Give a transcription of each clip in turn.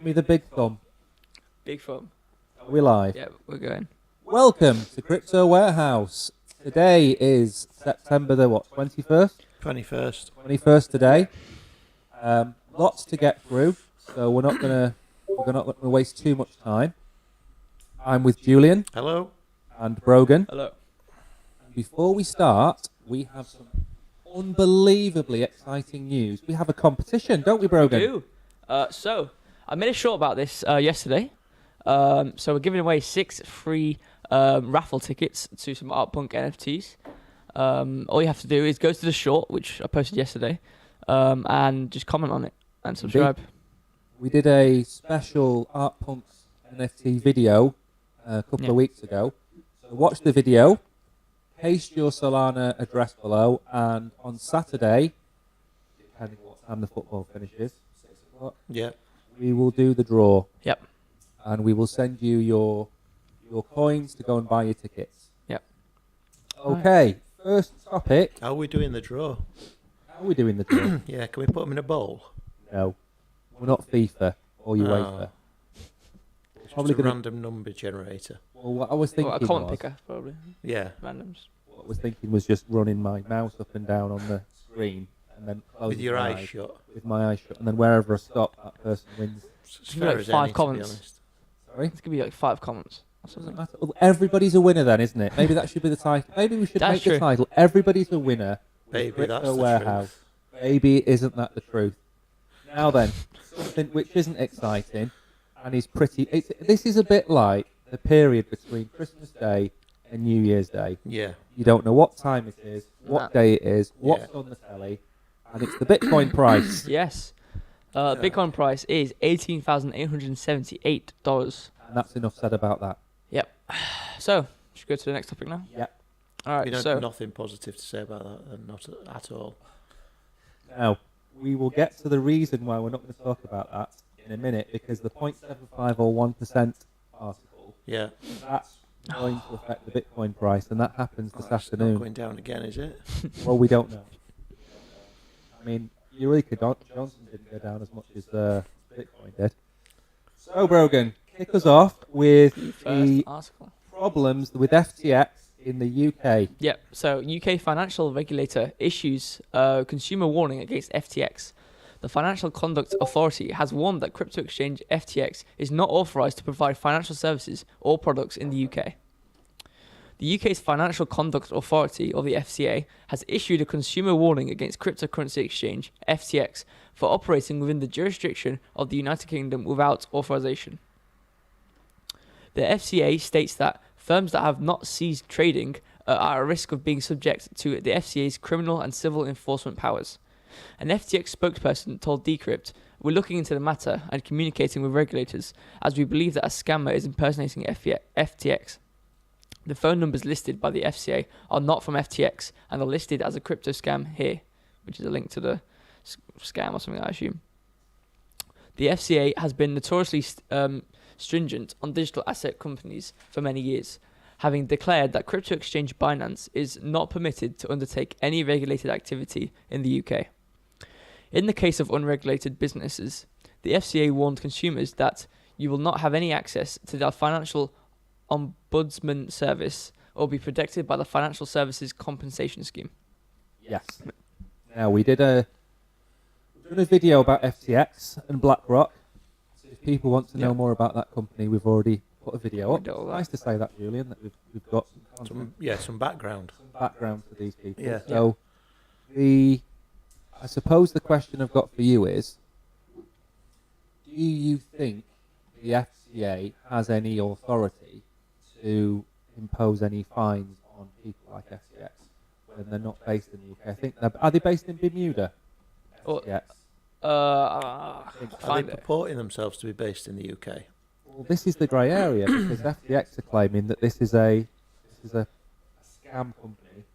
Give me the big thumb. Big thumb. Are we live? Yeah, we're going. Welcome to Crypto Warehouse. Today is September the 21st? 21st. 21st today. Lots to get through, so we're not gonna waste too much time. I'm with Julian. Hello. And Brogan. Hello. Before we start, we have some unbelievably exciting news. We have a competition, don't we, Brogan? We do. So, I made a short about this yesterday. So we're giving away 6 free raffle tickets to some Art Punk NFTs. All you have to do is go to the short, which I posted yesterday, and just comment on it and subscribe. We did a special Art Punks NFT video a couple of weeks ago. So watch the video, paste your Solana address below, and on Saturday, depending on what time the football finishes, 6 o'clock, we will do the draw. Yep. And we will send you your coins to go and buy your tickets. Yep. Okay, first topic. How are we doing the draw? How are we doing the draw? Yeah, can we put them in a bowl? No, we're not FIFA or UEFA. It's Probably just a gonna- random number generator. Well, what I was thinking Or a comment was, picker, probably. Yeah. Randoms. what I was thinking was just running my mouse up and down on the screen and then closing With your my eyes shut. with my eyes shut, and then wherever I stop, that person wins. It's as Give me fair like as 5 any, to be comments. honest. Sorry, It's going to be like 5 comments or doesn't something. matter. Well, everybody's a winner then, isn't it? Maybe that should be the title. Maybe we should That's make true. the title. Everybody's a winner. with Baby, Crypto that's the Warehouse. truth. Baby, isn't that the truth? Now then, something which isn't exciting and is pretty. This is a bit like the period between Christmas Day and New Year's Day. Yeah. You don't know what time it is, what day it is, what's on the telly, and it's the Bitcoin price. Yes. Bitcoin price is $18,878. And that's enough said about that. Yep. So, should we go to the next topic now? Yep. All right, We don't so... nothing positive to say about that, and not at all. Now, we will get to the reason why we're not going to talk about that in a minute, because the 0.75 or 1% article, Yeah. that's going to affect the Bitcoin price, and that happens this It's not afternoon. going down again, is it? Well, we don't know. I mean, Eureka Johnson didn't go down as much as Bitcoin did. So, Brogan, kick us off with the First article. problems with FTX in the UK. Yep. So UK financial regulator issues a consumer warning against FTX. The Financial Conduct Authority has warned that crypto exchange FTX is not authorized to provide financial services or products in the UK. The UK's Financial Conduct Authority, or the FCA, has issued a consumer warning against cryptocurrency exchange FTX for operating within the jurisdiction of the United Kingdom without authorization. The FCA states that firms that have not ceased trading are at risk of being subject to the FCA's criminal and civil enforcement powers. An FTX spokesperson told Decrypt, "We're looking into the matter and communicating with regulators as we believe that a scammer is impersonating FTX. The phone numbers listed by the FCA are not from FTX and are listed as a crypto scam here," which is a link to the scam or something, I assume. The FCA has been notoriously stringent on digital asset companies for many years, having declared that crypto exchange Binance is not permitted to undertake any regulated activity in the UK. In the case of unregulated businesses, the FCA warned consumers that you will not have any access to their financial ombudsman service or be protected by the Financial Services Compensation Scheme. Yes. Now, we've done a video about FTX and BlackRock. So if people want to know more about that company, we've already put a video up. We did all that. Nice to say that, Julian, that we've got some Some background. background to these people. Yeah. So, I suppose the question I've got for you is, do you think the FCA has any authority to impose any fines on people like FTX when they're not based in the UK? I think are they based in Bermuda? FTX. Are they Find it. purporting themselves to be based in the UK? Well, this is the grey area because FTX are claiming that this is a scam company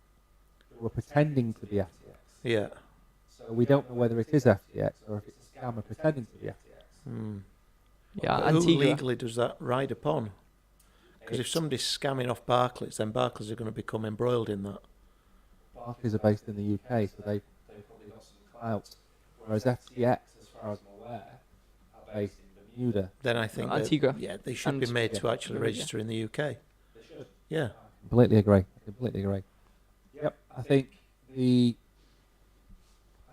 who are pretending to be FTX. Yeah. So we don't know whether it is FTX or if it's a scammer pretending to be FTX. Yeah, Who Antigua. legally does that ride upon? Because if somebody's scamming off Barclays, then Barclays are going to become embroiled in that. Barclays are based in the UK, so they've probably got some clout. Whereas FTX, as far as I'm aware, are based in Bermuda. Then I think that, Antigua. yeah, they should be And- made to actually Bermuda. register in the UK. They should. Yeah. Completely agree. Yep. I think I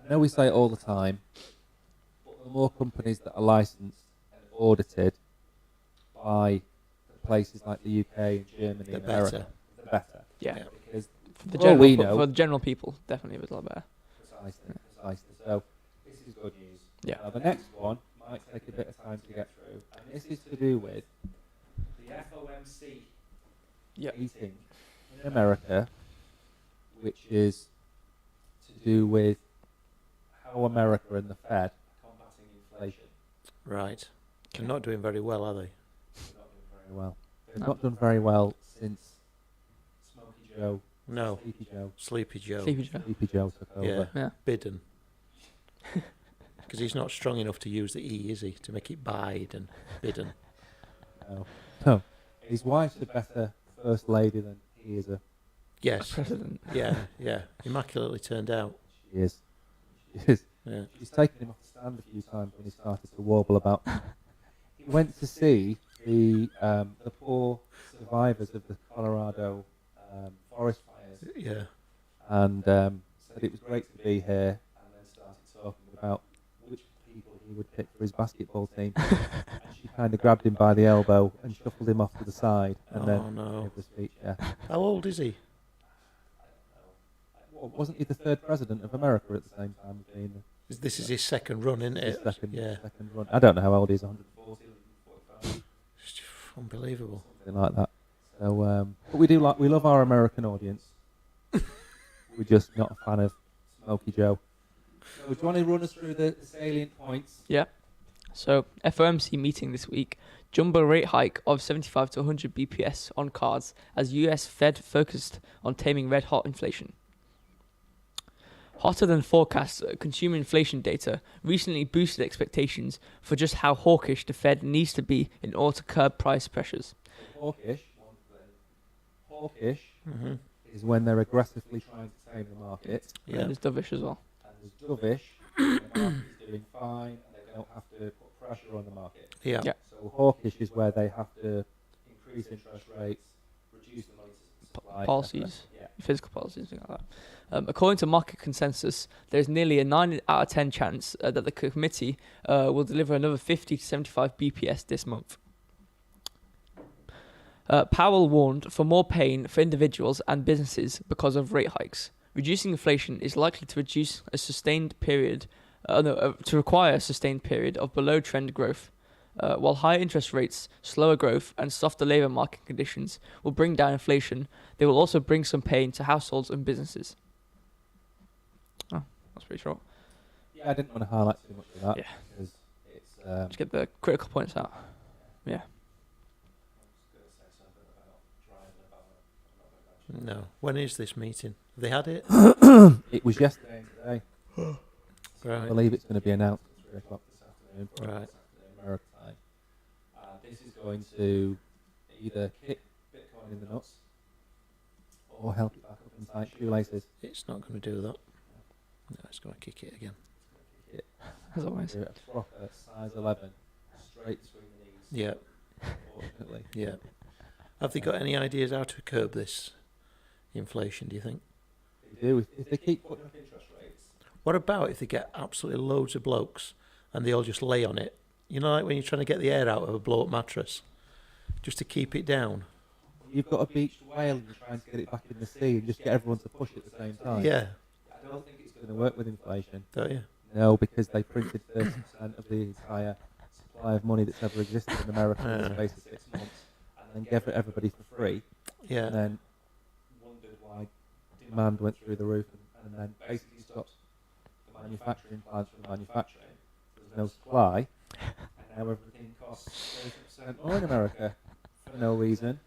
know we say it all the time, but the more companies that are licensed and audited by places like the UK and Germany The and America, better. the better. Yeah. Yeah. Because For the For all general, we know- for the general people, definitely it was a lot better. precisely. So this is good news. Yeah. Now, the next one might take a bit of time to get through, and this is to do with the FOMC Yep. meeting in America, which is to do with how America and the Fed are combating inflation. Right. They're not doing very well, are they? They've not done very well. They've No. not done very well since Smoky Joe, No. Sleepy Joe, Sleepy Joe. Sleepy Joe. Sleepy Joe took over. Yeah. Yeah. Bidden. Because he's not strong enough to use the E, is he? To make it bide and bidden. No. His wife's a better first lady than he is. Yes. President. Yeah. Immaculately turned out. She is. She is. Yeah. She's taken him off the stand a few times when he started to warble about. He went to see the poor survivors of the Colorado forest fires, Yeah. and said it was great to be here, and then started talking about which people he would pick for his basketball team. And she kind of grabbed him by the elbow and shuffled him off to the side, and Oh, then no. gave the speech. Yeah. How old is he? Well, wasn't he the third president of America at the same time as being This is his second run, isn't his it? second, Yeah. second run? I don't know how old he is, 140, 145. It's unbelievable. Something like that. So, but we love our American audience. We're just not a fan of Smoky Joe. So, do you want to run us through the salient points? So, FOMC meeting this week. Jumbo rate hike of 75 to 100 BPS on cards as US Fed focused on taming red hot inflation. Hotter than forecast consumer inflation data recently boosted expectations for just how hawkish the Fed needs to be in order to curb price pressures. Hawkish. Hawkish Mm-hmm. is when they're aggressively trying to tame the market. And Yeah. there's dovish as well. And there's dovish, when the market's doing fine, and they don't have to put pressure on the market. Yeah. Yeah. So hawkish is where they have to increase interest rates, reduce the money supply, Policies. etc. Physical policies, things like that. According to market consensus, there's nearly a 9 out of 10 chance that the committee will deliver another 50 to 75 BPS this month. Powell warned for more pain for individuals and businesses because of rate hikes. Reducing inflation is likely to reduce a sustained period, to require a sustained period of below trend growth. While higher interest rates, slower growth, and softer labour market conditions will bring down inflation, they will also bring some pain to households and businesses. Oh, that's pretty short. Yeah, I didn't want to highlight too much of that Yeah. because it's. Just get the critical points out. Yeah. No. When is this meeting? Have they had it? It was yesterday and today. I Right. believe it's going to be announced at 3 o'clock this afternoon. Right. Saturday, American time. This is going to either kick Bitcoin in the nuts or help it back up in tight shoelaces. It's not going to do that. No, it's going to kick it again. As always. Do a proper size 11 straight between the knees. Yeah. Unfortunately. Yeah. Have they got any ideas how to curb this inflation, do you think? They do. If they keep putting up interest rates. What about if they get absolutely loads of blokes and they all just lay on it? You know, like when you're trying to get the air out of a blow-up mattress, just to keep it down. You've got a beached whale and you're trying to get it back in the sea and just get everyone to push at the same time. Yeah, I don't think it's going to work with inflation. don't you? No, because they printed 30% of the entire supply of money that's ever existed in America in the space of 6 months, and then gave it everybody for free, and Yeah. then wondered why demand went through the roof, and then basically stopped the manufacturing plants from manufacturing. There's no supply, and now everything costs 30% more in America for no reason,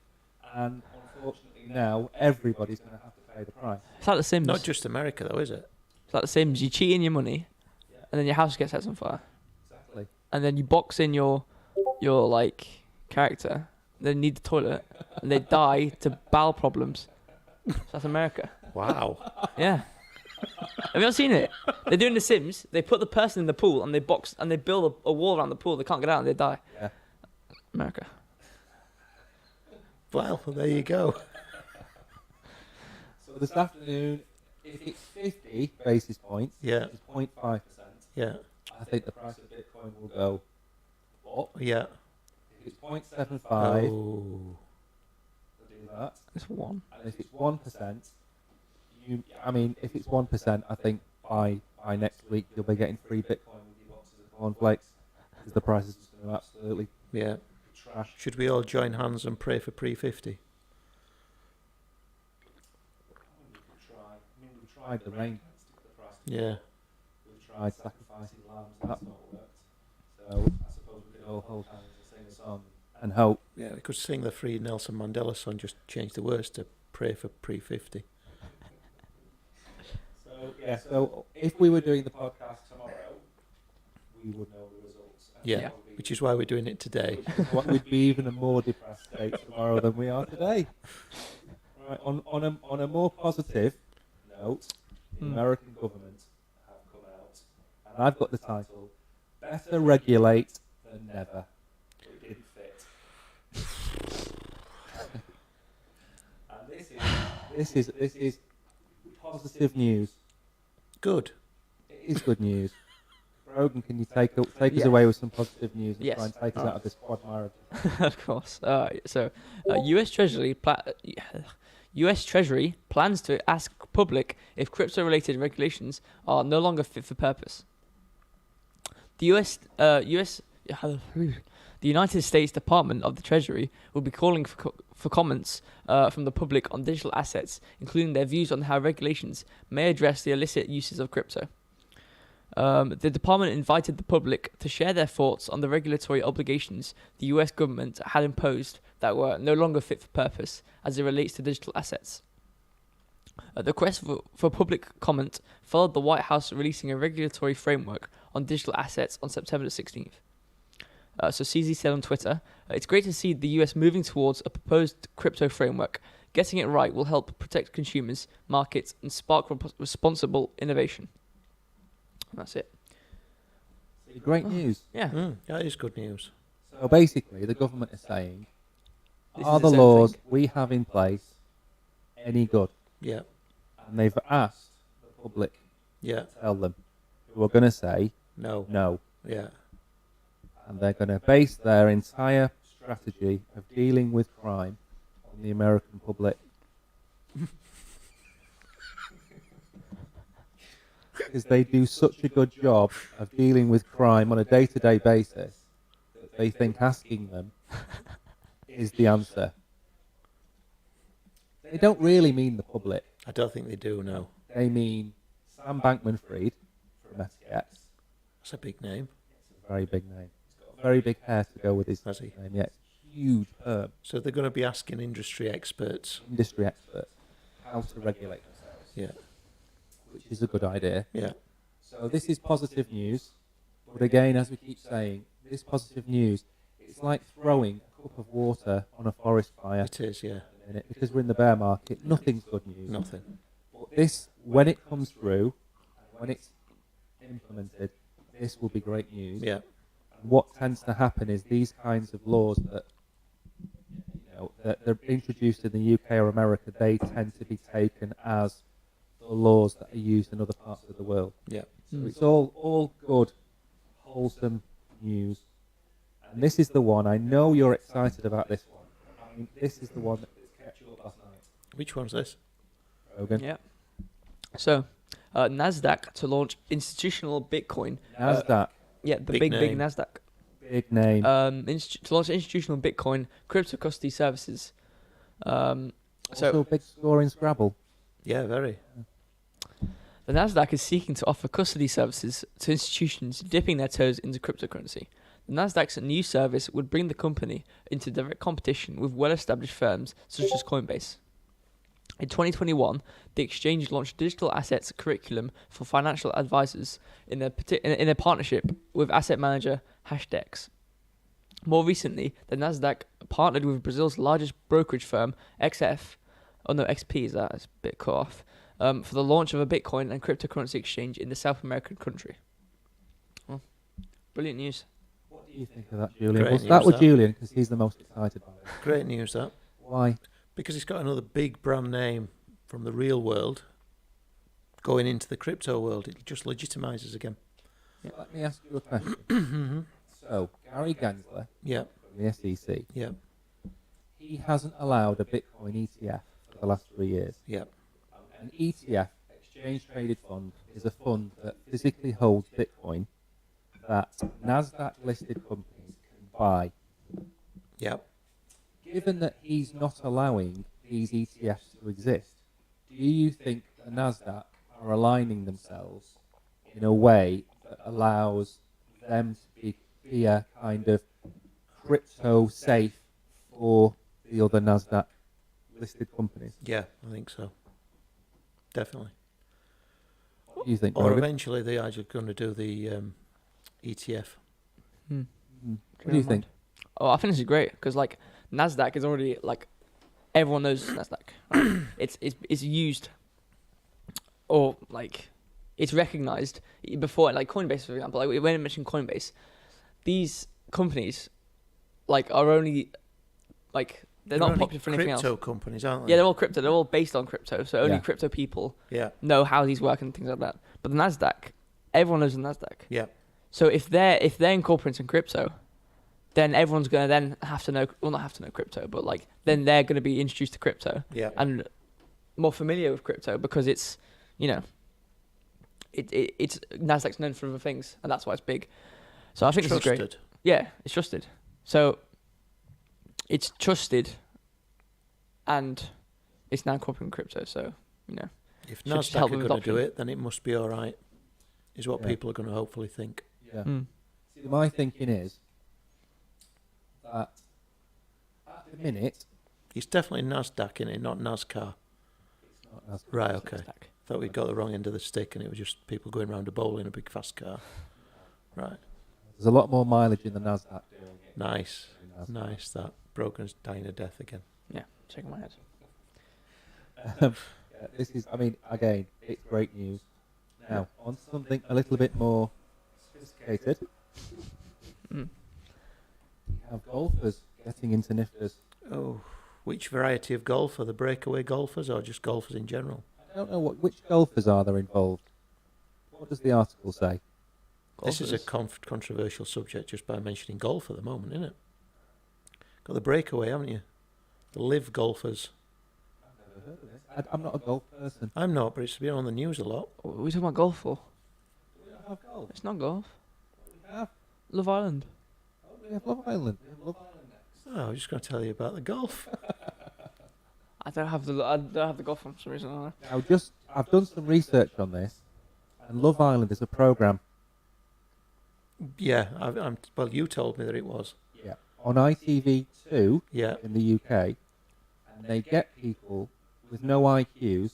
and unfortunately now everybody's going to have to pay the price. It's like the Sims. Not just America, though, is it? It's like the Sims. You cheat in your money, and then your house gets set on fire. Exactly. And then you box in your like character. They need the toilet, and they die to bowel problems. So that's America. Wow. Yeah. Have you not seen it? They're doing The Sims. They put the person in the pool and they build a wall around the pool. They can't get out and they die. Yeah. America. Well, there you go. So this afternoon, if it's 50 basis points, Yeah. which is 0.5%, Yeah. I think the price of Bitcoin will go up. Yeah. If it's 0.75, Oh. we'll do that. It's one. And if it's 1%, if it's 1%, I think by next week you'll be getting free Bitcoin with your boxes of cornflakes because the price is just going to absolutely Yeah. trash. Should we all join hands and pray for pre-50? We've tried the rain dance to get the price. Yeah. We've tried sacrificing lambs, that's not worked. So I suppose we could all hold hands and sing a song and hope. Yeah, we could sing the free Nelson Mandela song, just change the words to pray for pre-50. So if we were doing the podcast tomorrow, we would know the results. And Yeah, Yeah. which is why we're doing it today. What would be even a more depressed state tomorrow than we are today. Right, on a more positive note, the American government have come out, and I've got the title, Better Regulate Than Never. It didn't fit. And this is positive news. Good. It is good news. Brogan, can you take us Yeah. away with some positive news and Yes. try and take us out of this quagmire? Of course. U.S. Treasury plans to ask public if crypto-related regulations are no longer fit for purpose. The United States Department of the Treasury will be calling for comments from the public on digital assets, including their views on how regulations may address the illicit uses of crypto. The department invited the public to share their thoughts on the regulatory obligations the US government had imposed that were no longer fit for purpose as it relates to digital assets. The request for public comment followed the White House releasing a regulatory framework on digital assets on September 16th. So CZ said on Twitter, "It's great to see the US moving towards a proposed crypto framework. Getting it right will help protect consumers, markets, and spark responsible innovation." And that's it. Great news. Yeah. That is good news. So basically, the government is saying, This are is the its own laws thing. we have in place any good? Yeah. And they've asked the public Yeah. to tell them, who are going to say No. no. Yeah. And they're going to base their entire strategy of dealing with crime on the American public. Because they do such a good job of dealing with crime on a day-to-day basis that they think asking them is the answer. They don't really mean the public. I don't think they do, no. They mean Sam Bankman-Fried from FTX. That's a big name. It's a very big name. He's got a very big hair to go with his Has he? name. Yeah, it's huge perm. So they're going to be asking industry experts. Industry experts how to regulate themselves, Yeah. which is a good idea. Yeah. So this is positive news. But again, as we keep saying, this positive news, it's like throwing a cup of water on a forest fire. It is, yeah. In it, because we're in the bear market, nothing's good news. Nothing. But this, when it comes through, and when it's implemented, this will be great news. Yeah. And what tends to happen is these kinds of laws that, that they're introduced in the UK or America, they tend to be taken as the laws that are used in other parts of the world. Yeah. So it's all good, wholesome news. And this is the one, I know you're excited about this one. I mean, this is the one that kept you up last night. Which one's this? Rogan. Yeah. So, Nasdaq to launch institutional Bitcoin. Nasdaq, Yeah, the Big big name. Nasdaq. big name. To launch institutional Bitcoin crypto custody services. Also So a big score in Scrabble. Yeah, very. the Nasdaq is seeking to offer custody services to institutions dipping their toes into cryptocurrency. The Nasdaq's new service would bring the company into direct competition with well-established firms such as Coinbase. In 2021, the exchange launched digital assets curriculum for financial advisors in a partnership with asset manager Hashdex. More recently, the Nasdaq partnered with Brazil's largest brokerage firm, XP is that? It's a bit cut off. for the launch of a Bitcoin and cryptocurrency exchange in the South American country. Well, brilliant news. What do you think of that, Julian? Great We'll start news, with that. Julian because he's the most excited by it. Great news, that. Why? Because it's got another big brand name from the real world going into the crypto world. It just legitimizes again. So let me ask you a question. So, Gary Gensler Yeah, from the SEC, yeah, he hasn't allowed a Bitcoin ETF for the last 3 years. yeah, An ETF, Exchange Traded Fund, is a fund that physically holds Bitcoin that Nasdaq listed companies can buy. yeah. Given that he's not allowing these ETFs to exist, do you think the Nasdaq are aligning themselves in a way that allows them to be a kind of crypto safe for the other Nasdaq listed companies? Yeah, I think so. Definitely. What do you think, Or Morgan? eventually they are just going to do the ETF. What do you think? Oh, I think this is great because like Nasdaq is already like everyone knows Nasdaq. Right? it's used or like it's recognized before, like Coinbase for example. Like when I mentioned Coinbase, these companies like are only like they're not only popular for anything else. Crypto companies, aren't they? Yeah, they're all crypto. They're all based on crypto. So only Yeah. crypto people Yeah, know how these work and things like that. But the Nasdaq, everyone knows the Nasdaq. yeah, So if they're incorporating crypto, then everyone's gonna then have to know, well, not have to know crypto, but like then they're gonna be introduced to crypto yeah. and more familiar with crypto because it's, you know, it's Nasdaq's known for other things and that's why it's big. So I think this is great. Trusted. Yeah, it's trusted. So it's trusted, and it's now incorporating crypto. So you know, If Should just Nasdaq help are with going to do adoption. it, then it must be all right, is what Yeah. people are going to hopefully think. Yeah. mm. See, my thinking is that at the minute, It's definitely Nasdaq in it, not NASCAR. it's not as Right, okay. Nasdaq. Thought we got the wrong end of the stick and it was just people going round a bowl in a big fast car. Right, There's a lot more mileage in the Nasdaq. nice, than the Nasdaq. nice. That Brogan's dying a death again. Yeah, shaking my head. Yeah, this is, I mean, again, it's great news. Now, on something a little bit more sophisticated, Mm. we have golfers getting into nifters. Oh, which variety of golf? Are the breakaway golfers or just golfers in general? I don't know which golfers are there involved. What does the article say? This is a Golfers. controversial subject just by mentioning golf at the moment, isn't it? Got the breakaway, haven't you? The live golfers. I've never heard of this. I'm not a golf person. I'm not, but it's been on the news a lot. What are we talking about golf for? We don't have golf. It's not golf. We have. Love Island. Oh, we have Love Island. We have Love Island next. Oh, I was just going to tell you about the golf. I don't have the golf for some reason. I don't know. Now, I've done some research on this, and Love Island is a program. Yeah, well, you told me that it was. Yeah. On ITV2 Yeah, in the UK, and they get people with no IQs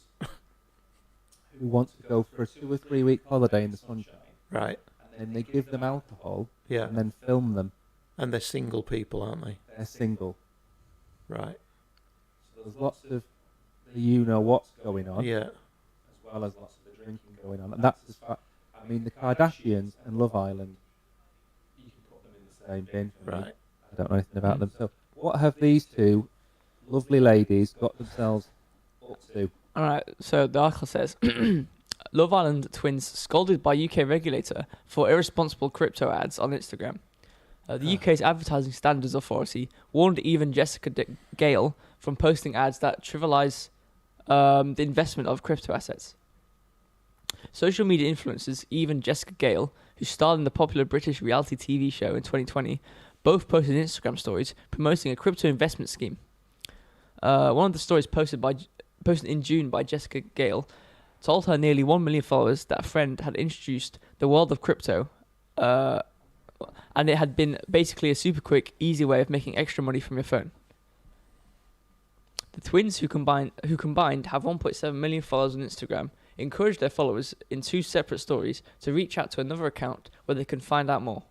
who want to go for a 2 or 3 week holiday in the sunshine, right. and then they give them alcohol Yeah, and then film them. and they're single people, aren't they? They're single. Right. So there's lots of the you know what's going on, Yeah, as well as lots of the drinking going on, and that's as far. I mean, the Kardashians and Love Island, you can put them in the same bin. For me. right. I don't know anything about them. So, what have these two lovely ladies got themselves up to? All right. So the article says, Love Island twins scolded by UK regulator for irresponsible crypto ads on Instagram. The UK's Advertising Standards Authority warned even Jessica Gale from posting ads that trivialise the investment of crypto assets. Social media influencers, even Jessica Gale, who starred in the popular British reality TV show in 2020, both posted Instagram stories promoting a crypto investment scheme. One of the stories posted in June by Jessica Gale told her nearly 1 million followers that a friend had introduced the world of crypto, and it had been basically a super quick, easy way of making extra money from your phone. The twins, who combined have 1.7 million followers on Instagram, encouraged their followers in 2 separate stories to reach out to another account where they can find out more.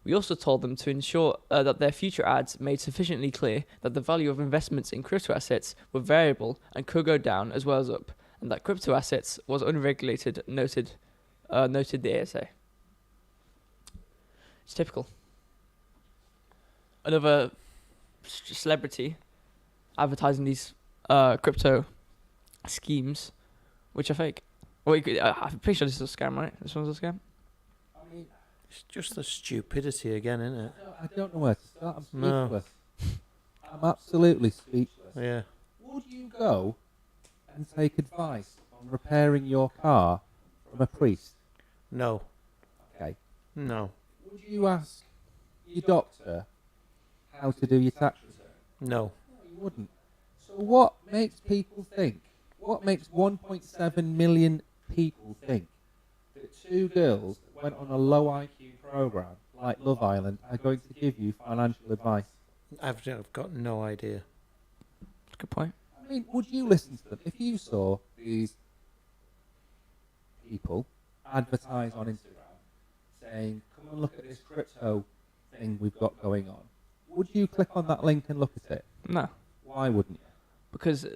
We also told them to ensure that their future ads made sufficiently clear that the value of investments in crypto assets were variable and could go down as well as up, and that crypto assets was unregulated, noted the ASA. It's typical. Another celebrity advertising these crypto schemes, which are fake. Well, I'm pretty sure this is a scam, right? This one's a scam. I mean, It's just the stupidity again, isn't it? I don't know where to start. I'm No. speechless. I'm absolutely speechless. Yeah. Would you go and take advice on repairing your car from a priest? No. Okay. No. Would you ask your doctor how to do your tax return? No. No, you wouldn't. So what makes people think? What makes 1.7 million people think that two girls that went on a low IQ program like Love Island are going to give you financial advice? I've got no idea. Good point. I mean, would you listen to them if you saw these people advertise on Instagram saying, "Come and look at this crypto thing we've got going on"? Would you click on that link and look at it? No, Why wouldn't you? because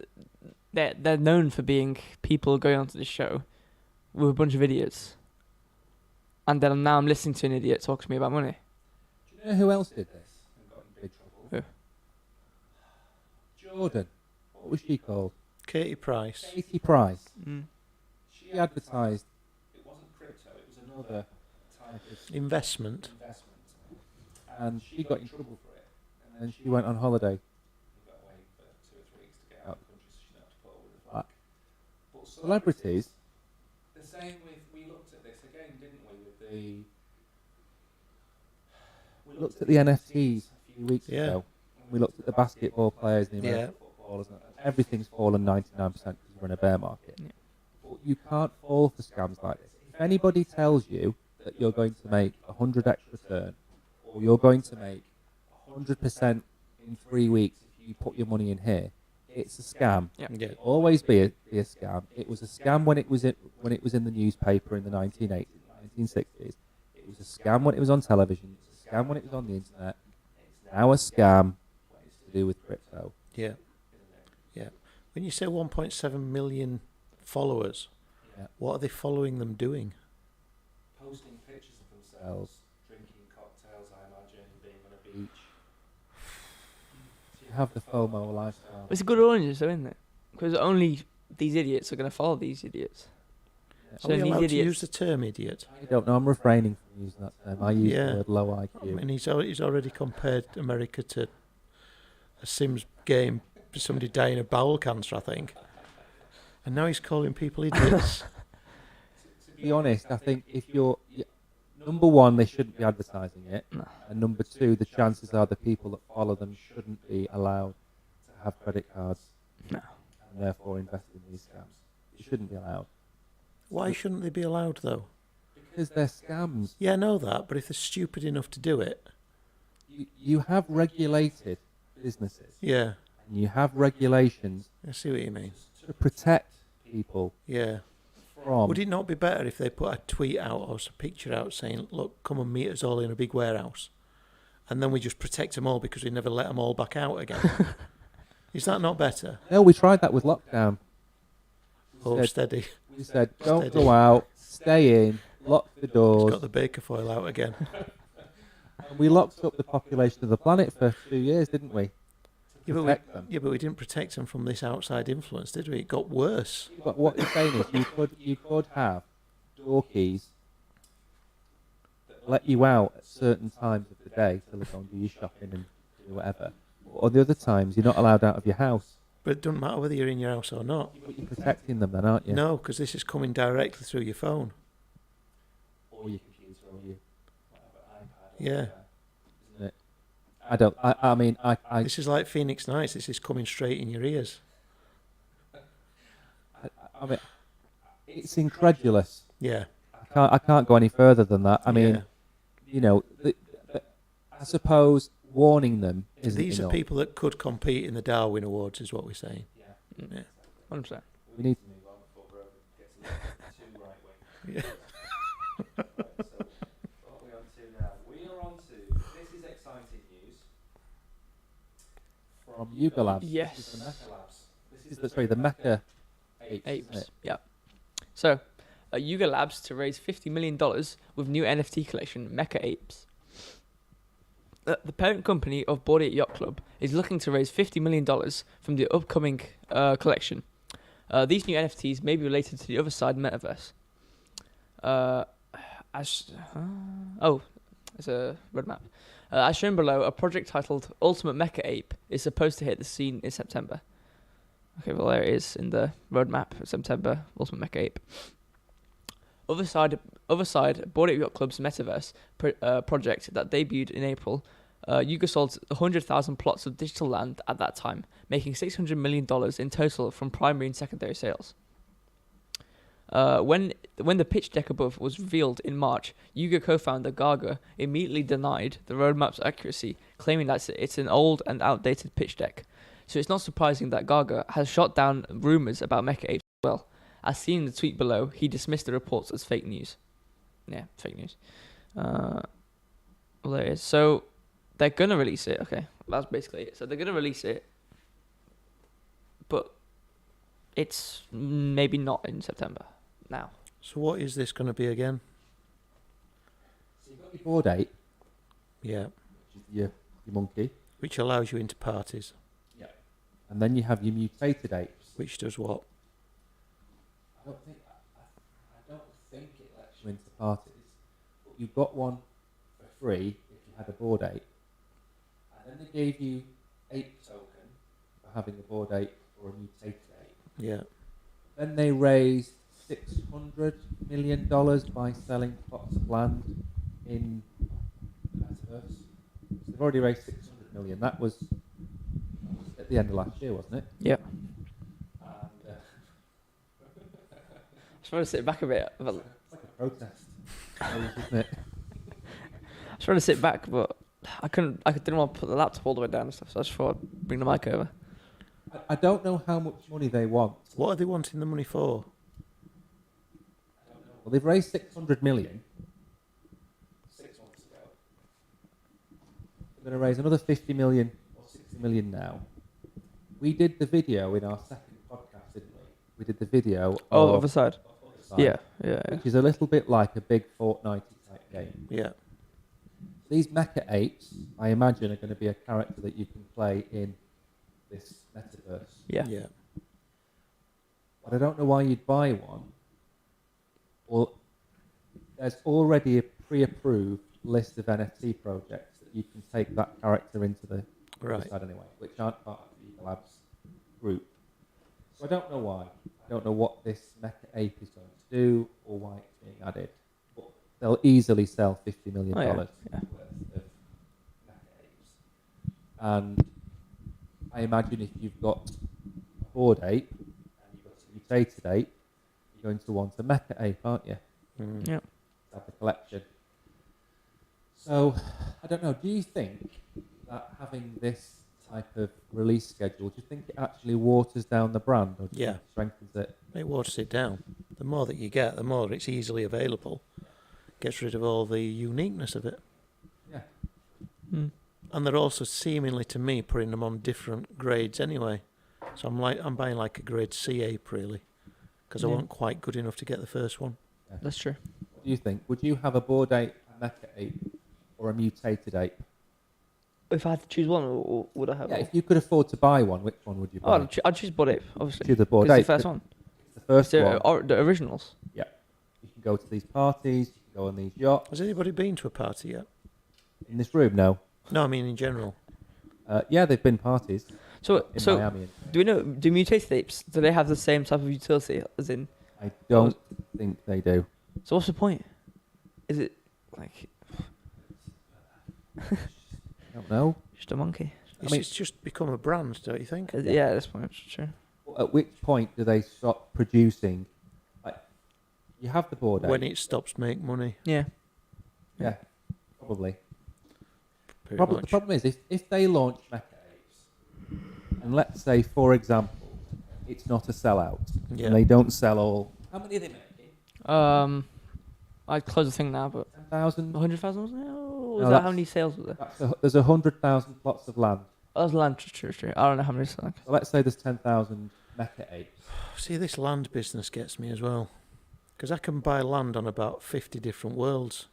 they're known for being people going onto the show with a bunch of idiots, and then now I'm listening to an idiot talk to me about money. Do you know who else did this and got in big trouble? Who? Jordan. What was she called? Katie Price. Katie Price. Mm. She advertised. It wasn't crypto. It was another type of Investment. investment, and she got in trouble for it. And then she went on holiday. She got away for 2 or 3 weeks to get out of the country, so she didn't have to put up with the flack. But celebrities, the same with. We looked at this again, didn't we? We looked at the NFTs a few weeks Yeah. ago. We looked at the basketball players, the Yeah. American footballers, and everything's fallen 99% because we're in a bear market. Yeah. But you can't fall for scams like this. If anybody tells you that you're going to make 100x return, or you're going to make 100% in 3 weeks if you put your money in here, it's a scam. Yeah. Yeah. It'll always be a scam. It was a scam when it was in the newspaper in the 1980s, 1960s. It was a scam when it was on television. It was a scam when it was on the internet. It's now a scam when it's to do with crypto. Yeah. Yeah. When you say 1.7 million followers, Yeah. what are they following them doing? Posting pictures of themselves, drinking cocktails, I imagine, being on a beach. So you have the FOMO lifestyle. It's a good audience, though, isn't it? Because only these idiots are going to follow these idiots. Yeah. So Are we these allowed to idiots- use the term idiot? I don't know. I'm refraining from using that term. I use Yeah. the word low I IQ. mean, he's already compared America to a Sims game for somebody dying of bowel cancer, I think. And now he's calling people idiots. To be honest, I think if number one, they shouldn't be advertising it, No. and number two, the chances are the people that follow them shouldn't be allowed to have credit cards, No. and therefore invest in these scams. It shouldn't be allowed Why shouldn't they be allowed, though? because they're scams. Yeah, I know that, but if they're stupid enough to do it, You have regulated businesses, yeah, and you have regulations I see what you mean. to protect people Yeah. from. Would it not be better if they put a tweet out or a picture out saying, look, come and meet us all in a big warehouse, and then we just protect them all because we never let them all back out again? Is that not better? No, we tried that with lockdown. Oh, steady. We said don't Steady. go out, stay in, lock the He's doors. got the baker foil out again. And we locked up the population of the planet for 2 years, didn't we? Yeah, To protect them. but we didn't protect them from this outside influence, did we? It got worse. But what you're saying is you could have door keys that let you out at certain times of the day to go and do your shopping and do whatever. But on the other times, you're not allowed out of your house. But it doesn't matter whether you're in your house or not. But you're protecting them then, aren't you? No, because this is coming directly through your phone. Or your computer or your whatever, iPad. Or Yeah. whatever, isn't it? I mean, This is like Phoenix Nights. This is coming straight in your ears. I mean, it's incredulous. Yeah. I can't go any further than that. I mean, Yeah. you know, I suppose warning them isn't These are enough. people that could compete in the Darwin Awards, is what we're saying. Yeah. Yeah. 100%. We need to move on before Rogan gets a little too right wing. Yeah. Right, so what are we on to now? We are on to, this is exciting news from Yugalabs. Yes. This is the Mecca Labs. This is the Mecca isn't Apes. it? Yeah. So, Yugalabs to raise $50 million with new NFT collection, Mecha Apes. The parent company of Bored Ape Yacht Club is looking to raise $50 million from the upcoming collection. These new NFTs may be related to the other side metaverse. It's a roadmap. As shown below, a project titled Ultimate Mecha Ape is supposed to hit the scene in September. Okay, well there it is in the roadmap. September, Ultimate Mecha Ape. Other side, Bored Ape Yacht Club's metaverse project that debuted in April. Yuga sold 100,000 plots of digital land at that time, making $600 million in total from primary and secondary sales. When the pitch deck above was revealed in March, Yuga co-founder Gaga immediately denied the roadmap's accuracy, claiming that it's an old and outdated pitch deck. So it's not surprising that Gaga has shot down rumors about Mecha Apes as well. As seen in the tweet below, he dismissed the reports as fake news. Yeah, fake news. Well, there it is. So they're gonna release it. Okay, that's basically it. So they're gonna release it, but it's maybe not in September now. So what is this going to be again? So you've got your Bored Ape, Yeah. which is your monkey. Which allows you into parties. Yeah. And then you have your mutated apes. Which does what? I don't think it lets you into parties. But you got one for free if you had a Bored Ape. And then they gave you ape token for having a Bored Ape or a mutated ape. Yeah. Then they raised $600 million by selling plots of land in metaverse. So they've already raised $600 million. That was at the end of last year, wasn't it? Yeah. And, I just want to sit back a bit. But it's like a protest, isn't it? I was trying to sit back, but I couldn't. I didn't want to put the laptop all the way down and stuff. So I just thought I'd bring the mic over. I don't know how much money they want. What are they wanting the money for? Well, they've raised $600 million 6 months ago. They're going to raise another 50 million or 60 million now. We did the video in our second podcast, didn't we? We did the video. Oh, other side. Other Side, Yeah. which is a little bit like a big Fortnite type game. Yeah. These Mecha Apes, I imagine, are going to be a character that you can play in this metaverse. Yeah. Yeah. But I don't know why you'd buy one. Well, there's already a pre-approved list of NFT projects that you can take that character into the Right. side anyway, which aren't part of the Yugalabs group. So I don't know why. I don't know what this Mecha Ape is going to do or why it's being added. But they'll easily sell $50 million Oh, yeah. worth of Mecha Apes. And I imagine if you've got a Bored Ape and you've got a mutated ape, you're going to want a Mecha Ape, aren't you? Mm. Yeah. To have the collection. So, I don't know, do you think that having this type of release schedule, do you think it actually waters down the brand or do you Yeah. think it strengthens it? It waters it down. The more that you get, the more it's easily available. Gets rid of all the uniqueness of it. Yeah. Mm. And they're also seemingly, to me, putting them on different grades anyway. So I'm buying like a grade C ape really, because I Yeah. wasn't quite good enough to get the first one. That's true. What do you think? Would you have a Bored Ape, a Mecha Ape, or a mutated ape? If I had to choose one, or would I have? Yeah, all? if you could afford to buy one, which one would you Oh, buy? I'd choose Bored Ape, obviously. Choose the Bored It's Ape. the first one. It's the first It's one. the originals. You can go to these parties, you can go on these yachts. Has anybody been to a party yet? In this room, no. No, I mean in general. Yeah, they've been parties So, in Miami. do we know? Do mutated apes? Do they have the same type of utility as in? I don't think they do. So what's the point? Is it like I don't know. just a monkey? It's just become a brand, don't you think? Yeah, at this point, it's true. At which point do they stop producing? Like, you have the Bored Ape. When it stops make money, Yeah. Yeah, probably. pretty The much. problem is, if they launch Mecha Apes, and let's say, for example, it's not a sellout, Yeah. and they don't sell all. How many are they making? I'd close the thing now, but 10,000? 100,000 wasn't it? Or was No, that how many sales was there? There's 100,000 plots of land. Oh, that was land. True. I don't know how many selling. So let's say there's 10,000 mecha apes. See, this land business gets me as well. Because I can buy land on about 50 different worlds.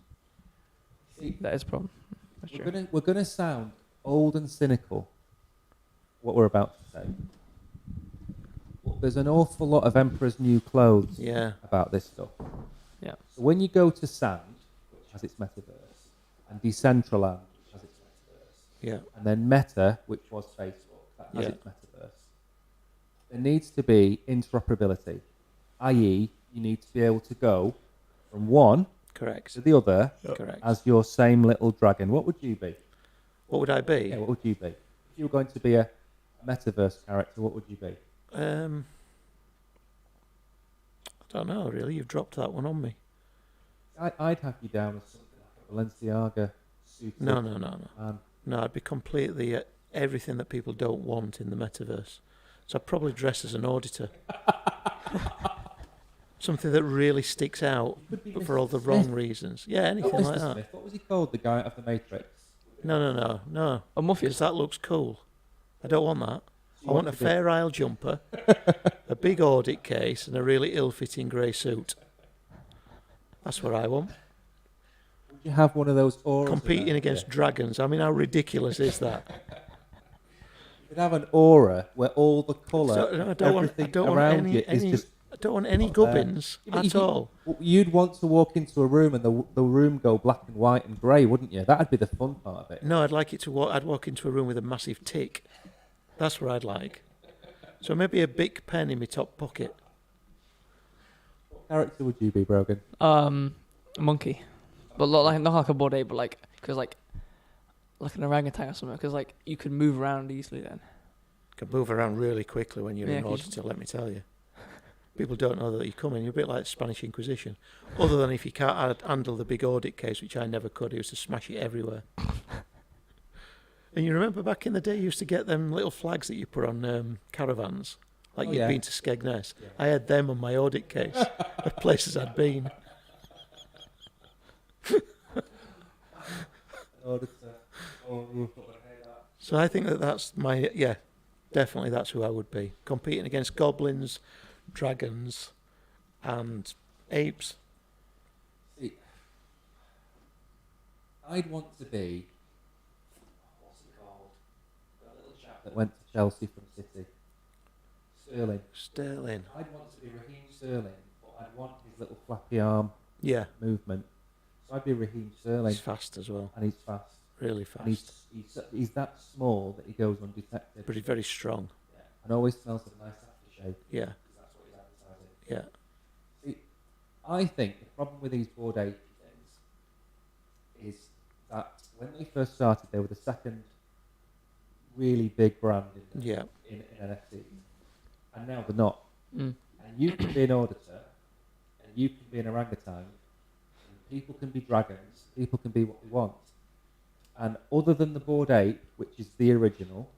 See, That is a problem. That's true. we're gonna sound old and cynical. What we're about to say. But there's an awful lot of Emperor's New Clothes Yeah. about this stuff. Yeah. So when you go to Sand, which has its metaverse, and Decentraland, which has its metaverse, Yeah. and then Meta, which was Facebook, that has Yeah. its metaverse, there needs to be interoperability, i.e., you need to be able to go from one Correct. to the other Correct. as your same little dragon. What would you be? What would I be? Yeah, what would you be? If you were going to be a metaverse character, what would you be? I don't know, really. You've dropped that one on me. I'd have you down as something like a Balenciaga suited No. man. No, I'd be completely everything that people don't want in the metaverse. So I'd probably dress as an auditor. Something that really sticks out, Could be but Mr. for all the Smith. wrong reasons. Yeah, Not anything like Mr. that. Smith. What was he called? The guy of the Matrix. No. A Because Morpheus. that looks cool. I don't want that. You I want a to be- Fair Isle jumper, a big audit case, and a really ill-fitting grey suit. That's what I want. Would you have one of those auras? Competing against dragons. I mean, how ridiculous is that? You could have an aura where all the colour, So, no, I don't want- I everything don't want around any- you is any- just. I don't want any Not there. gubbins Yeah, but at you- all. You'd want to walk into a room and the room go black and white and grey, wouldn't you? That'd be the fun part of it. No, I'd like it to walk. I'd walk into a room with a massive tick. That's what I'd like. So maybe a big pen in my top pocket. What character would you be, Brogan? A monkey, but not like a bored ape, but like an orangutan or something. Because like you could move around easily then. Can move around really quickly when you're Yeah, in 'cause auditor, let me tell you. People don't know that you're coming. You're a bit like the Spanish Inquisition. Other than if you can't handle the big audit case, which I never could, he used to smash it everywhere. And you remember back in the day, you used to get them little flags that you put on caravans, like Oh, you'd yeah. been to Skegness. Yeah. I had them on my audit case of places I'd been. So I think that's my, yeah, definitely that's who I would be. Competing against goblins, dragons, and apes. See, I'd want to be. What's he called? That little chap that went to Chelsea from City. Sterling. Sterling. I'd want to be Raheem Sterling, but I'd want his little flappy arm Yeah, movement. So I'd be Raheem Sterling, he's fast as well. and he's fast. Really And fast. he's that small that he goes undetected. But he's very strong. Yeah. And always smells of nice aftershave. Yeah, 'Cause that's what he's advertising. yeah. See, I think the problem with these board ape things is that when they first started, they were the second really big brand Yeah, in NFTs, and now they're not. Mm. And you can be an auditor, and you can be an orangutan, and people can be dragons, people can be what they want. And other than the board ape, which is the original,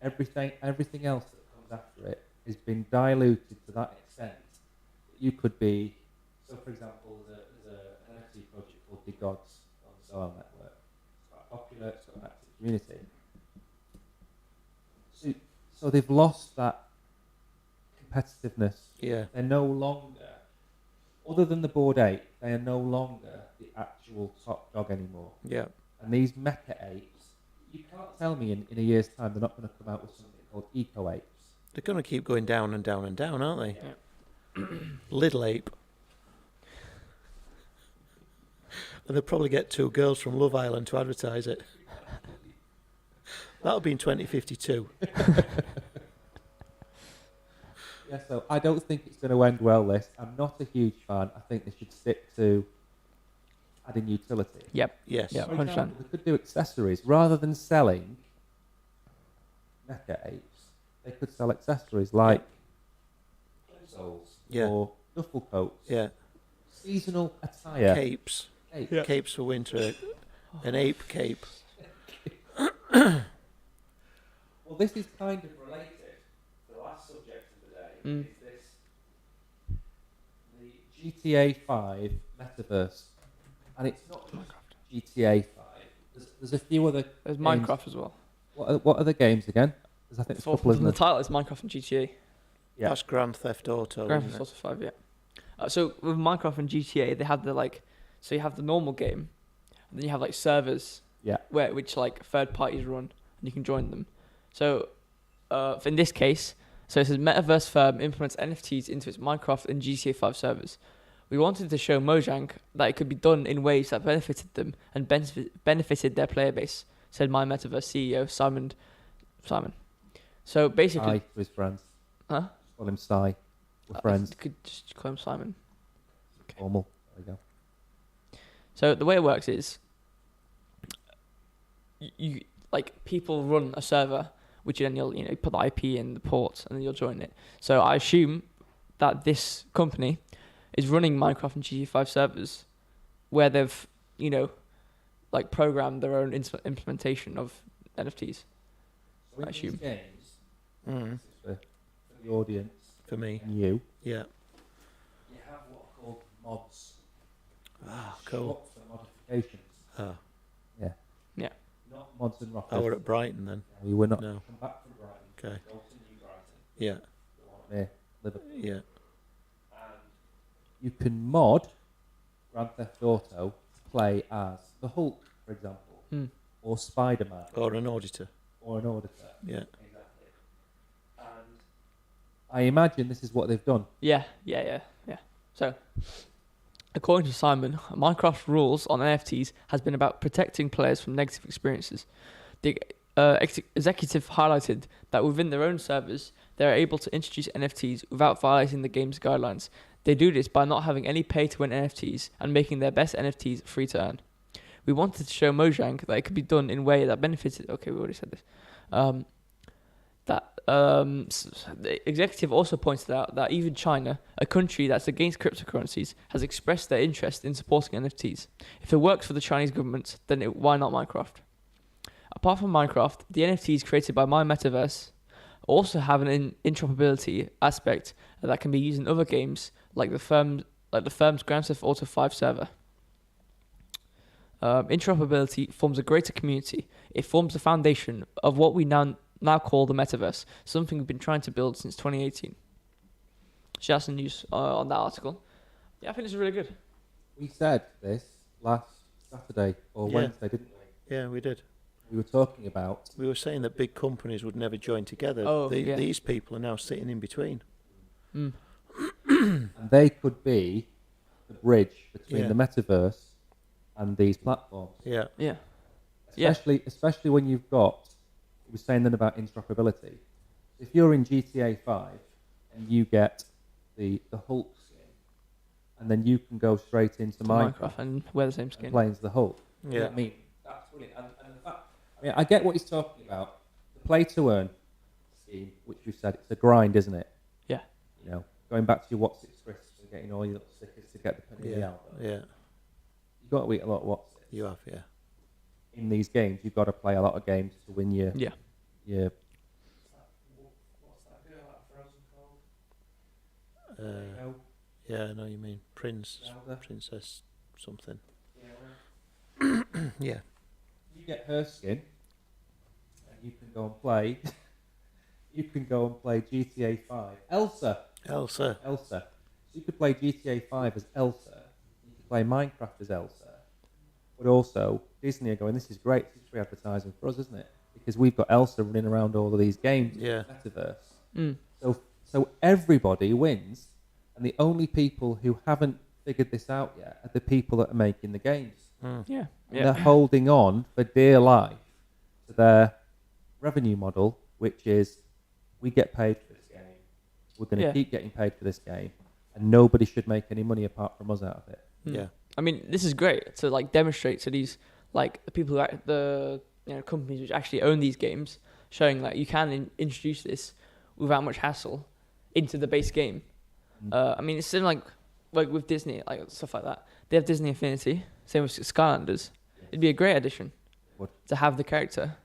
everything else that comes after it has been diluted to that extent that you could be. So, for example, there's an NFT project called The Gods on the Soil Network. It's quite popular, it's got an active community. So they've lost that competitiveness. yeah. They're no longer, other than the board ape, they are no longer the actual top dog anymore. Yeah, And these mecha apes, you can't tell me in a year's time they're not going to come out with something called eco apes. they're going to keep going down and down and down, aren't they? Yeah. Little ape. And they'll probably get 2 girls from Love Island to advertise it. That'll be in 2052. Yeah, so I don't think it's going to end well, this. I'm not a huge fan. I think they should stick to adding utility. Yep. Yes. Yeah. For 100%. example, they could do accessories. Rather than selling mecha apes, they could sell accessories like soles Yeah. or duffel coats, Yeah. seasonal attire. Capes. Cape. Yeah. Capes for winter. An ape cape. Well, this is kind of related. The last subject of the day Mm. is this: the GTA 5 metaverse, and it's not just GTA 5. There's a few other. There's games. Minecraft as well. What are the games again? There's, I think, there's a Well, couple, from isn't the there? title, it's Minecraft and GTA. Yeah. That's Grand Theft Auto. Grand isn't Theft it? Auto 5, yeah. So with Minecraft and GTA, they have so you have the normal game, and then you have like servers, Yeah. which like third parties run, and you can join them. So, in this case, so it says Metaverse firm implements NFTs into its Minecraft and GTA 5 servers. We wanted to show Mojang that it could be done in ways that benefited them and benefited their player base, said My Metaverse CEO Simon. So basically, Sai to his friends. huh? Just call him Sai. We're friends. You could just call him Simon. Formal. There you go. So the way it works is, you like people run a server, which then you'll put the IP in the port, and then you'll join it. So I assume that this company is running Minecraft and GTA 5 servers, where they've like programmed their own implementation of NFTs. So in I assume. these games, Mm. for the audience For me. and you, Yeah. you have what are called mods. Ah, cool. Short for modifications. Ah. Yeah. Yeah. Not mods and rockets. Oh, we're at Brighton then. We were not. No. Come back from Brighton. Okay. Go to New Brighton. Yeah. The one near Liverpool. Yeah. And you can mod Grand Theft Auto to play as the Hulk, for example, or Spider-Man, Or an auditor. or an auditor. Yeah. Exactly. And I imagine this is what they've done. Yeah. So, according to Simon, Minecraft's rules on NFTs has been about protecting players from negative experiences. The executive highlighted that within their own servers, they are able to introduce NFTs without violating the game's guidelines. They do this by not having any pay-to-win NFTs and making their best NFTs free to earn. We wanted to show Mojang that it could be done in a way that benefited... Okay, we already said this. The executive also pointed out that even China, a country that's against cryptocurrencies, has expressed their interest in supporting NFTs. If it works for the Chinese government, then why not Minecraft? Apart from Minecraft, the NFTs created by My Metaverse also have an interoperability aspect that can be used in other games, like the firm's Grand Theft Auto 5 server. Interoperability forms a greater community. It forms the foundation of what we now call the metaverse, something we've been trying to build since 2018. So that's the news on that article. Yeah, I think this is really good. We said this last Saturday or Yeah. Wednesday, didn't we? Yeah, we did. We were talking about We were saying that big companies would never join together. Oh, yeah. These people are now sitting in between. Mm. and they could be the bridge between Yeah. the metaverse and these platforms. Yeah. Yeah. Yeah. Especially when you've got, we were saying then about interoperability. If you're in GTA 5 and you get the Hulk skin, and then you can go straight into Minecraft and wear the same and skin. play as the Hulk. You know Yeah. what I mean, that's brilliant. And the fact, I mean, I get what he's talking about. The play to earn scheme, which we said, it's a grind, isn't it? Yeah. You know, going back to your What's It crisps and getting all your little stickers to get the penny Yeah. out. Yeah. You've got to eat a lot of What's It. You have, yeah. In these games, you've got to play a lot of games to win your Yeah. your. Yeah, I know what you mean. Zelda. Princess something. Yeah. You get her skin, and you can go and play. You can go and play GTA 5. Elsa. Elsa. So you could play GTA 5 as Elsa. You could play Minecraft as Elsa. But also, Disney are going, this is great. This is free advertising for us, isn't it? Because we've got Elsa running around all of these games in Yeah. the metaverse. Mm. So everybody wins. And the only people who haven't figured this out yet are the people that are making the games. Mm. Yeah. And they're holding on for dear life to their revenue model, which is we get paid for this game. We're going to Yeah. keep getting paid for this game. And nobody should make any money apart from us out of it. Mm. Yeah. I mean, this is great to like demonstrate to these like the people who the companies which actually own these games, showing that you can introduce this without much hassle into the base game. I mean, it's similar like with Disney, like stuff like that. They have Disney Infinity, same with Skylanders. It'd be a great addition to have the character.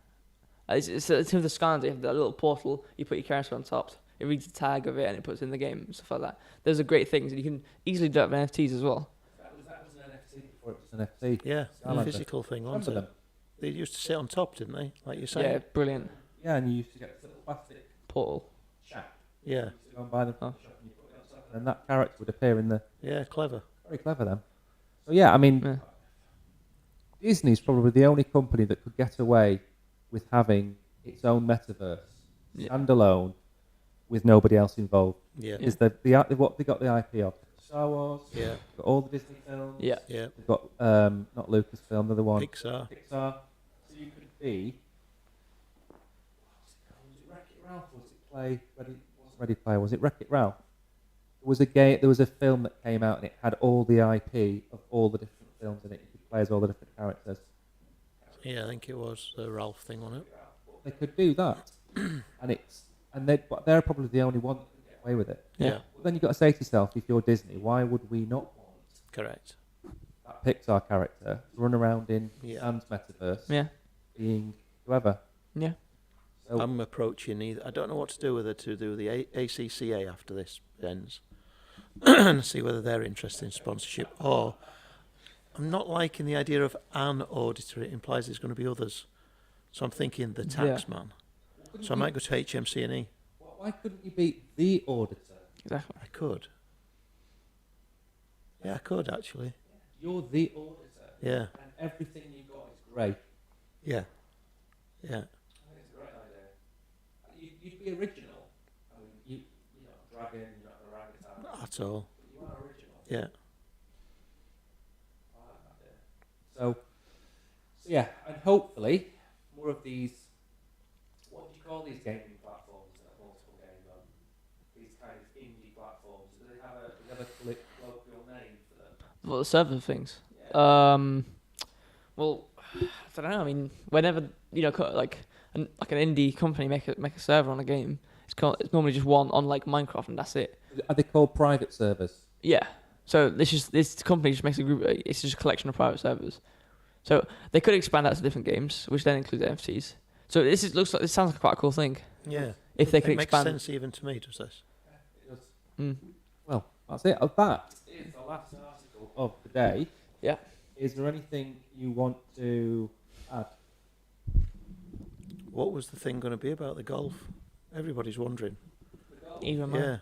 It's with the Skylanders, you have that little portal. You put your character on top. It reads the tag of it and it puts it in the game and stuff like that. Those are great things, and you can easily do that with NFTs as well. That was an NFT before it was an NFT. Yeah. Skylander. A physical thing, wasn't Remember it? They used to sit on top, didn't they? Like you're saying. Yeah, brilliant Yeah, and you used to get this little plastic portal. shack Yeah. You used to go and buy them from the shop and you put it on something, and that character would appear in the. Yeah, clever. Very clever, then. So yeah, I mean, Yeah. Disney's probably the only company that could get away with having its own metaverse, Yeah. standalone, with nobody else involved. Yeah. Is what they got the IP of? Star Wars. Yeah. Got all the Disney films. Yeah. Yeah. They've got not Lucasfilm, the other one. Pixar. Pixar. So you could be. Was it Wreck-It Ralph? Or was it Play Ready? Wasn't Ready Player? Was it Wreck-It Ralph? There was a game. There was a film that came out and it had all the IP of all the different films in it. You could play as all the different characters. Yeah, I think it was the Ralph thing on it. They could do that, but they're probably the only one that can get away with it. Yeah. But then you've got to say to yourself, if you're Disney, why would we not want Correct. that Pixar character to run around in Yeah. Sam's metaverse, Yeah. being whoever? Yeah. So I'm approaching either. I don't know what to do whether to do the ACCA after this ends and see whether they're interested in sponsorship, or I'm not liking the idea of an auditor. It implies there's going to be others. So I'm thinking the tax man. So I might go to HMC&E. why couldn't you be the auditor? Exactly. I could. Yeah, I could actually. You're the auditor, Yeah. and everything you got is great. Yeah. Yeah. I think it's a great idea. You'd be original. I mean, you're not a dragon, you're not a orangutan. At all. You are original. Yeah. I like that idea. So yeah, and hopefully more of these. What do you call these gaming platforms that have multiple games on? These kind of indie platforms. Do they have a colloquial name for them? Well, the server things. Yeah. Well, I don't know. I mean, whenever like an indie company make a server on a game, it's normally just one on like Minecraft, and that's it. Are they called private servers? Yeah. So this company just makes a group. It's just a collection of private servers. So they could expand that to different games, which then includes NFTs. So this sounds like quite a cool thing. Yeah. If they could it expand. makes sense even to me, does this? It does. Mm. Well, that's it. That is the last article of the day. Yeah. Is there anything you want to add? What was the thing going to be about the golf? Everybody's wondering. Even more. Yeah.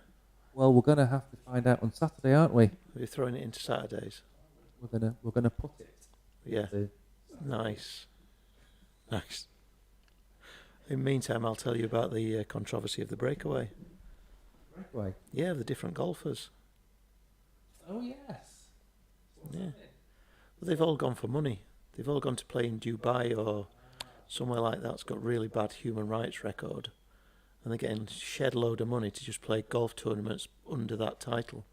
Well, we're going to have to find out on Saturday, aren't we? We're throwing it into Saturdays. We're gonna put it. Yeah. to- Nice. Nice. In the meantime, I'll tell you about the controversy of the breakaway. Breakaway. Yeah, the different golfers. Oh yes. What's Yeah. happening? Well, they've all gone for money. They've all gone to play in Dubai or somewhere like that's got really bad human rights record. And they're getting shed load of money to just play golf tournaments under that title.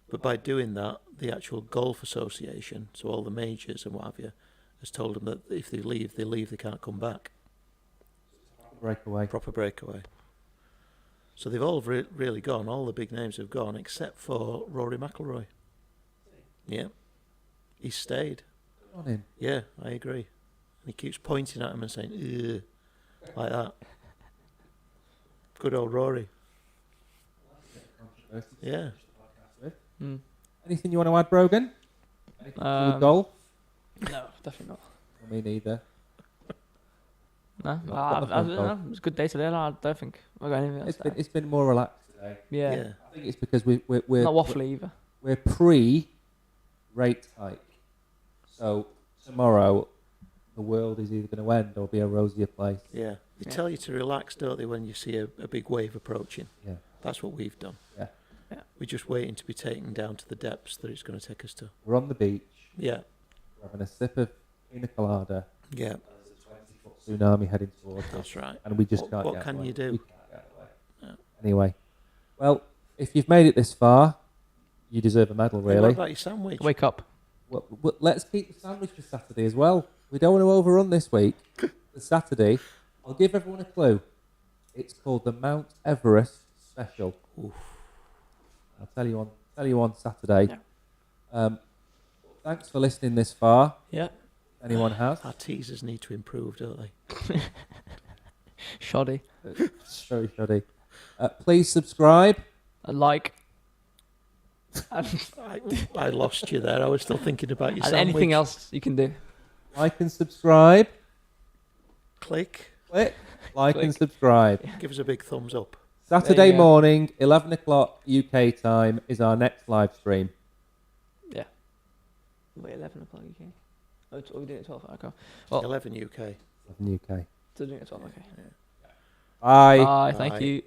But by doing that, the actual golf association, so all the majors and what have you, has told them that if they leave, they can't come back. Breakaway. Proper breakaway. So they've all really gone. All the big names have gone except for Rory McIlroy. Yeah. He's stayed. Good on him. Yeah, I agree. And he keeps pointing at him and saying, "Ugh," like that. Good old Rory. Controversy to Yeah. finish the podcast with. Mm. Anything you want to add, Brogan? Anything to do with Um, golf? No, definitely not. For me neither. No, Not I the don't phone know. It was a good day today. I don't think I got anything else. It's been more relaxed today. Yeah. I think it's because we're Not waffly either. we're pre-rate hike. So tomorrow, the world is either going to end or be a rosier place. Yeah. They Yeah. tell you to relax, don't they, when you see a big wave approaching? Yeah. That's what we've done. Yeah. Yeah. We're just waiting to be taken down to the depths that it's going to take us to. We're on the beach. Yeah. We're having a sip of pina colada. Yeah. There's a 20-foot tsunami heading towards us. That's right. And we just What- can't what get can away. you do? We can't get away. Yeah. Anyway, well, if you've made it this far, you deserve a medal, Hey, what really. about your sandwich? Wake up. Well, let's keep the sandwich for Saturday as well. We don't want to overrun this week. The Saturday, I'll give everyone a clue. It's called the Mount Everest Special. Oof. I'll tell you on Saturday. Yeah. Thanks for listening this far. Yeah. Anyone has? Our teasers need to improve, don't they? Shoddy. Very shoddy. Please subscribe. A like. I lost you there. I was still thinking about your And sandwich. anything else you can do. Like and subscribe. Click. Click. Like and Click. subscribe. Give us a big thumbs up. Saturday go. morning, 11 o'clock UK time is our next live stream. Yeah. Wait, 11 o'clock UK. Oh, we're doing it at 12. Okay. Well, 11 UK. 11 UK. still doing it at 12. Okay. Bye. Bye. Thank Bye. you.